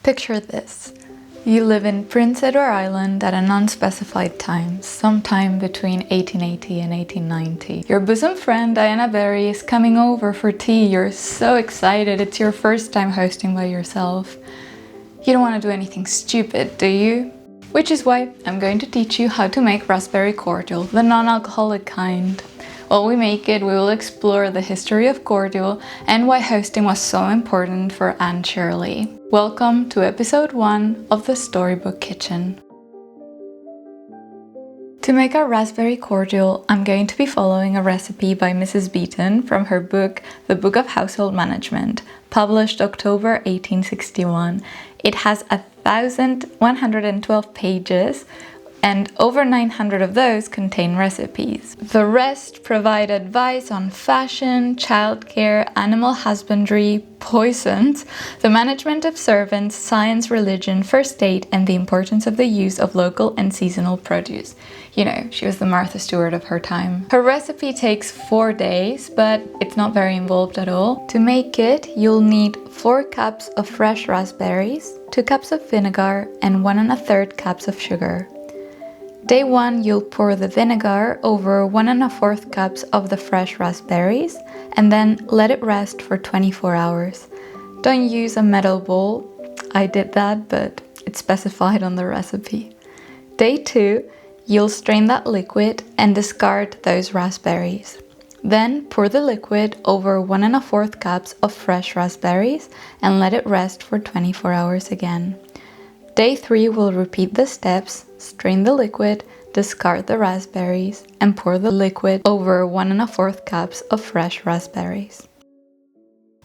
Picture this. You live in Prince Edward Island at an unspecified time, sometime between 1880 and 1890. Your bosom friend Diana Barry is coming over for tea. You're so excited. It's your first time hosting by yourself. You don't want to do anything stupid, do you? Which is why I'm going to teach you how to make raspberry cordial, the non-alcoholic kind. While we make it, we will explore the history of cordial and why hosting was so important for Anne Shirley. Welcome to episode 1 of the Storybook Kitchen. To make our raspberry cordial, I'm going to be following a recipe by Mrs. Beeton from her book, The Book of Household Management, published October 1861. It has 1,112 pages, and over 900 of those contain recipes. The rest provide advice on fashion, childcare, animal husbandry, poisons, the management of servants, science, religion, first aid, and the importance of the use of local and seasonal produce. You know, she was the Martha Stewart of her time. Her recipe takes 4 days, but it's not very involved at all. To make it, you'll need 4 cups of fresh raspberries, 2 cups of vinegar, and 1 1/3 cups of sugar. Day 1, you'll pour the vinegar over 1 1/4 cups of the fresh raspberries and then let it rest for 24 hours. Don't use a metal bowl. I did that, but it's specified on the recipe. Day 2, you'll strain that liquid and discard those raspberries. Then pour the liquid over 1 1/4 cups of fresh raspberries and let it rest for 24 hours again. Day 3 will repeat the steps, strain the liquid, discard the raspberries, and pour the liquid over 1 1/4 cups of fresh raspberries.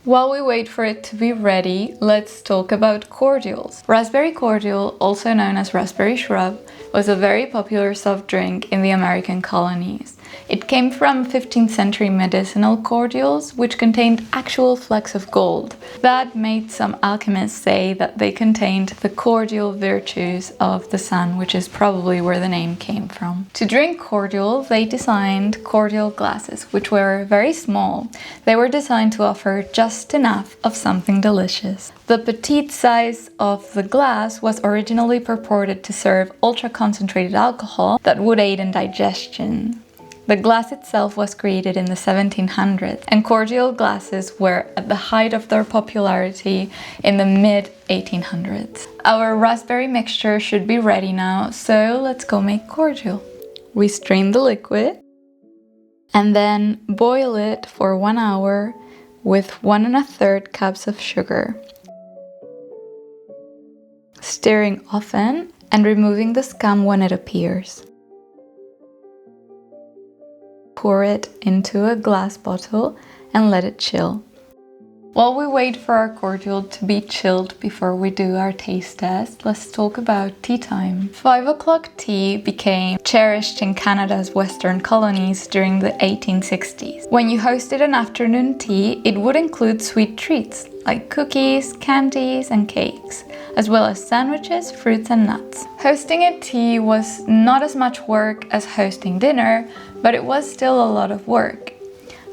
While we wait for it to be ready, let's talk about cordials. Raspberry cordial, also known as raspberry shrub, was a very popular soft drink in the American colonies. It came from 15th century medicinal cordials, which contained actual flecks of gold. That made some alchemists say that they contained the cordial virtues of the sun, which is probably where the name came from. To drink cordial, they designed cordial glasses, which were very small. They were designed to offer just enough of something delicious. The petite size of the glass was originally purported to serve ultra-concentrated alcohol that would aid in digestion. The glass itself was created in the 1700s, and cordial glasses were at the height of their popularity in the mid-1800s. Our raspberry mixture should be ready now, so let's go make cordial. We strain the liquid and then boil it for 1 hour with 1 1/3 cups of sugar, stirring often and removing the scum when it appears. Pour it into a glass bottle and let it chill. While we wait for our cordial to be chilled before we do our taste test, let's talk about tea time. 5 o'clock tea became cherished in Canada's western colonies during the 1860s. When you hosted an afternoon tea, it would include sweet treats like cookies, candies, and cakes, as well as sandwiches, fruits, and nuts. Hosting a tea was not as much work as hosting dinner, but it was still a lot of work.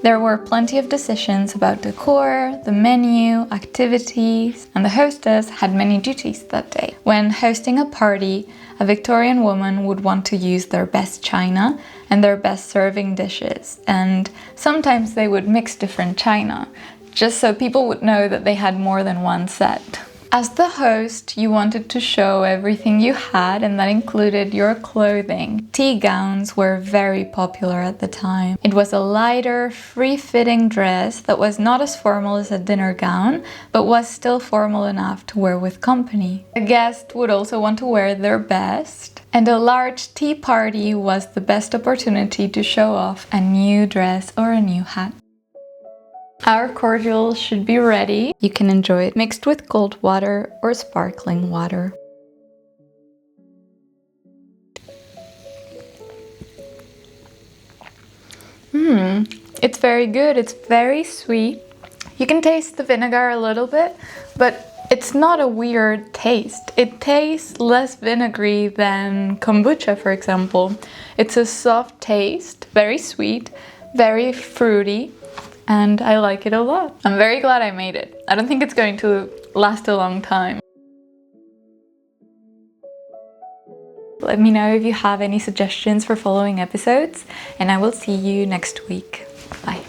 There were plenty of decisions about decor, the menu, activities, and the hostess had many duties that day. When hosting a party, a Victorian woman would want to use their best china and their best serving dishes, and sometimes they would mix different china, just so people would know that they had more than one set. As the host, you wanted to show everything you had, and that included your clothing. Tea gowns were very popular at the time. It was a lighter, free-fitting dress that was not as formal as a dinner gown, but was still formal enough to wear with company. A guest would also want to wear their best, and a large tea party was the best opportunity to show off a new dress or a new hat. Our cordial should be ready. You can enjoy it mixed with cold water or sparkling water. It's very good. It's very sweet. You can taste the vinegar a little bit, but it's not a weird taste. It tastes less vinegary than kombucha, for example. It's a soft taste, very sweet, very fruity, and I like it a lot. I'm very glad I made it. I don't think it's going to last a long time. Let me know if you have any suggestions for following episodes, and I will see you next week. Bye.